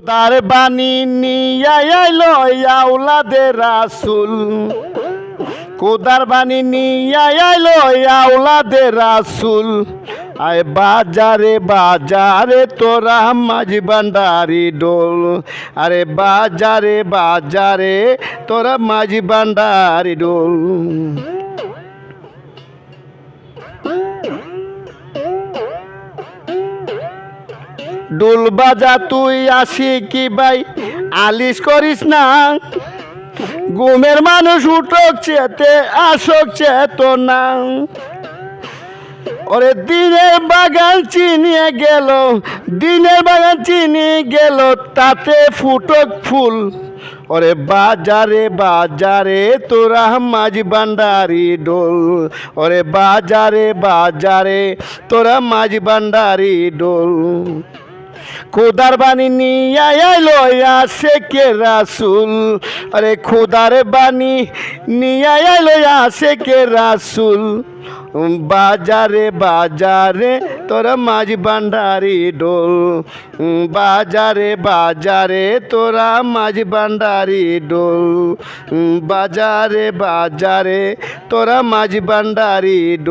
তার বাণী নিয়ে আইলো আউলাদে রাসুল, কোদার বাণী নিয়ে আইলো আউলাদে রাসুল। আয় বাজারে বাজারে তোরা মাঝি ভান্ডারি ডোল, আরে বাজারে বাজারে তোরা মাঝি ভান্ডারি ডোল। ডোল বাজা তুই আসি কি ভাই আলিশ করিস না, ঘুমের মানুষ উঠক চেতে আসক চেতনা। ওরে দিনের বাগান চিনিয়ে গেল, দিনের বাগান চিনিয়ে গেল, তাতে ফুটক ফুল। ওরে বাজারে বাজারে তোরা মাঝি ভান্ডারি ডোল, ওরে বাজারে বাজারে তোরা মাঝি ভান্ডারি ডোল। খোদার বাণী নিয়ে আইলো আসে কে রাসুল, আরে খোদার বাণী নিয়ে আইলো আসে কে রাসুল। বাজারে বাজারে তোরা মাঝি ভান্ডারি ডোল, বাজারে বাজারে তোরা মাঝি ভান্ডারি ডোল, বাজারে বাজারে তোরা মাঝি ভান্ডারি ডোল।